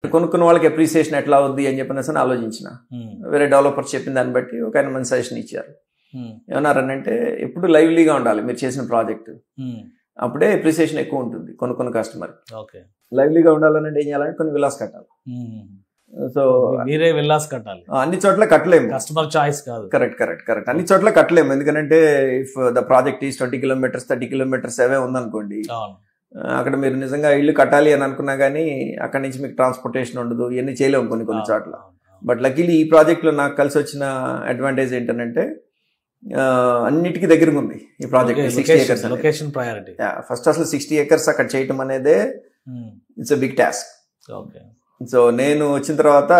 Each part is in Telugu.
కొనుక్కున్న వాళ్ళకి అప్రిసియేషన్ ఎట్లా అవుద్ది అని చెప్పిన ఆలోచించిన. వేరే డెవలపర్స్ చెప్పిన దాన్ని బట్టి ఒక ఆయన మంచి సజెషన్ ఇచ్చారు. ఏమన్నారనంటే ఎప్పుడు లైవ్లీగా ఉండాలి మీరు చేసిన ప్రాజెక్ట్, అప్పుడే అప్రిసియేషన్ ఎక్కువ ఉంటుంది కొనుక్కున్న కస్టమర్. లైవ్లీగా ఉండాలంటే ఏం చేయాలంటే కొన్ని విలాస్ కట్టాలి. సో మీరే విల్లాస్ కట్టాలి, అన్ని చోట్ల కట్టలేము, కస్టమర్ చాయిస్ కాదు. కరెక్ట్ అన్ని చోట్ల కట్టలేము. ఎందుకంటే if the project is 20 kilometers 30 kilometers అవే ఉందనుకోండి, అక్కడ మీరు నిజంగా ఇల్లు కట్టాలి అని అనుకున్నా కానీ అక్కడ నుంచి మీకు ట్రాన్స్పోర్టేషన్ ఉండదు, ఇవన్నీ చేయలేము కొన్ని చోట్ల. బట్ లక్కీలీ ఈ ప్రాజెక్ట్లో నాకు కలిసి వచ్చిన అడ్వాంటేజ్ ఏంటంటే అన్నిటికీ దగ్గరగా ఉంది ఈ project. 60 acres location priority. First అసలు 60 acres అక్కడ చేయటం అనేదే it's a big task. So నేను వచ్చిన తర్వాత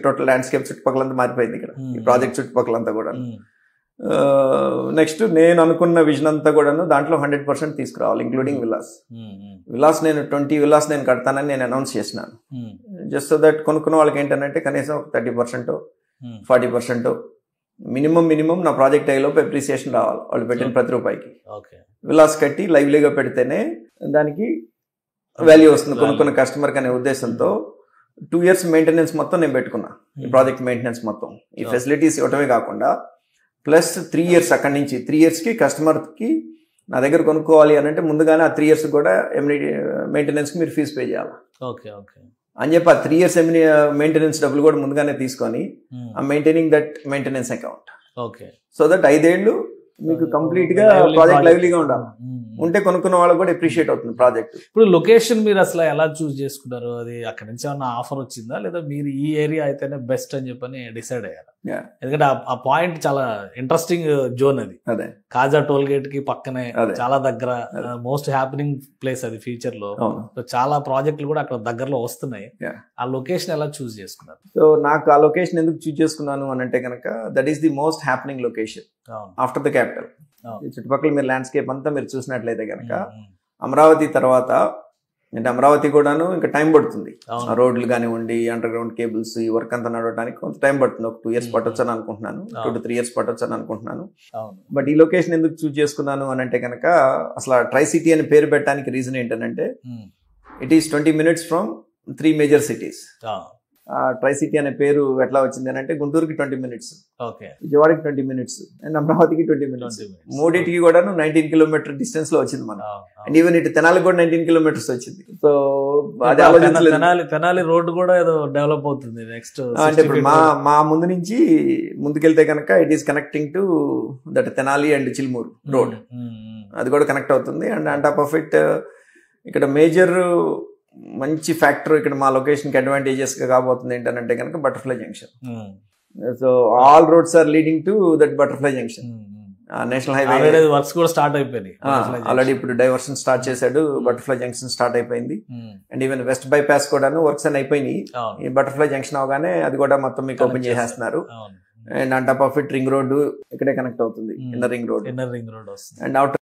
టోటల్ ల్యాండ్స్కేప్ చుట్టుపక్కలంతా మారిపోయింది ఇక్కడ, ఈ ప్రాజెక్ట్ చుట్టుపక్కలంతా కూడా. నెక్స్ట్ నేను అనుకున్న విజన్ అంతా కూడాను దాంట్లో 100% తీసుకురావాలి, ఇంక్లూడింగ్ విలాస్. నేను 20 విలాస్ నేను కడతానని నేను అనౌన్స్ చేసినాను. జస్ట్ సో దట్ కొనుక్కున్న వాళ్ళకి ఏంటంటే కనీసం 30% 40% మినిమం నా ప్రాజెక్ట్ అయ్యేలోపు అప్రిసియేషన్ రావాలి వాళ్ళు పెట్టిన ప్రతి రూపాయికి. విలాస్ కట్టి లైవ్లీగా పెడితేనే దానికి వాల్యూ వస్తుంది కొనుక్కున్న కస్టమర్కి అనే ఉద్దేశంతో 2 years మెయింటెనెన్స్ మొత్తం నేను పెట్టుకున్నా. ఈ ప్రాజెక్ట్ మెయింటెనెన్స్ మొత్తం ఈ ఫెసిలిటీస్ ఇవ్వటమే కాకుండా ప్లస్ 3 years అక్కడి నుంచి 3 yearsకి కస్టమర్కి నా దగ్గర కొనుక్కోవాలి అని అంటే ముందుగానే ఆ 3 years కూడా మెయింటెనెన్స్కి మీరు ఫీజు పే చేయాలి అని చెప్పి ఆ 3 years మెయింటెనెన్స్ డబ్బులు కూడా ముందుగానే తీసుకొని ఆ maintaining that maintenance account, so that 5 ఏళ్ళు మీకు కంప్లీట్ గా ప్రాజెక్ట్ లైవ్లీగా ఉండాలి. ఉంటే కొనుక్కున్న వాళ్ళకి కూడా అప్రిషియేట్ అవుతుంది ప్రాజెక్ట్. ఇప్పుడు లొకేషన్ మీరు అసలు ఎలా చూస్ చేసుకున్నారు? అది అక్కడ నుంచి ఏమన్నా ఆఫర్ వచ్చిందా, లేదా మీరు ఈ ఏరియా అయితేనే బెస్ట్ అని చెప్పని డిసైడ్ అయ్యారు? ఎందుకంటే ఆ పాయింట్ చాలా ఇంట్రెస్టింగ్ జోన్ అది. అదే కాజా టోల్ గేట్ కి పక్కనే చాలా దగ్గర, మోస్ట్ హ్యాపెనింగ్ ప్లేస్ అది ఫ్యూచర్ లో. చాలా ప్రాజెక్టులు కూడా అక్కడ దగ్గరలో వస్తున్నాయి. ఆ లొకేషన్ ఎలా చూస్ చేసుకున్నారు? సో నాకు ఆ లొకేషన్ ఎందుకు చూస్ చేసుకున్నాను అని అంటే కనుక that is the most happening location after the capital. చుట్టుపక్కల మీరు ల్యాండ్స్కేప్ అంతా మీరు చూసినట్లయితే కనుక అమరావతి తర్వాత అంటే అమరావతి కూడాను ఇంకా టైం పడుతుంది, రోడ్లు కానివ్వండి, అండర్ గ్రౌండ్ కేబుల్స్, ఈ వర్క్ అంతా నడవడానికి కొంత టైం పడుతుంది. ఒక 2 years పట్టొచ్చు అని అనుకుంటున్నాను, 2 to 3 years పట్టొచ్చు అని అనుకుంటున్నాను. బట్ ఈ లొకేషన్ ఎందుకు చూస్ చేసుకున్నాను అని అంటే కనుక అసలు ట్రై సిటీ అని పేరు పెట్టడానికి రీజన్ ఏంటంటే it is 20 minutes from 3 major cities. Try city అనే పేరు ఎట్లా వచ్చింది అని అంటే గుంటూరుకి 20 minutes, విజయవాడకి 20 minutes అండ్ అమరావతికి 20 minutes. మూడింటికి కూడా 19 kilometer డిస్టెన్స్ లో వచ్చింది మనం. అండ్ ఈవెన్ ఇటు తెనాలి కూడా 19 kilometers వచ్చింది. సో అది ఆలోచించలేదు. తెనాలి రోడ్ కూడా ఏదో డెవలప్ అవుతుంది నెక్స్ట్. అంటే ఇప్పుడు మా ముందు నుంచి ముందుకెళ్తే కనుక it is connecting to that Tenali and Chilumuru road, అది కూడా కనెక్ట్ అవుతుంది. And on top of it ఇక్కడ మేజర్ మంచి ఫ్యాక్టర్ ఇక్కడ మా లొకేషన్కి అడ్వాంటేజెస్ గా కాబోతుంది ఏంటంటే కనుక butterfly junction. So all roads are leading to that butterfly junction. National highway works కూడా స్టార్ట్ అయిపోయింది ఆల్రెడీ, ఇప్పుడు డైవర్షన్ స్టార్ట్ చేశాడు, బటర్ఫ్లై జంక్షన్ స్టార్ట్ అయిపోయింది. అండ్ ఈవెన్ వెస్ట్ బైపాస్ కూడాను వర్క్స్ అని అయిపోయినాయి. ఈ బటర్ఫ్లై జంక్షన్ అవగానే అది కూడా మొత్తం మీకు ఓపెన్ చేసేస్తున్నారు. And on top of it ring road ఇక్కడే కనెక్ట్ అవుతుంది, ఇన్నర్ రింగ్ రోడ్. వస్తుంది. And outer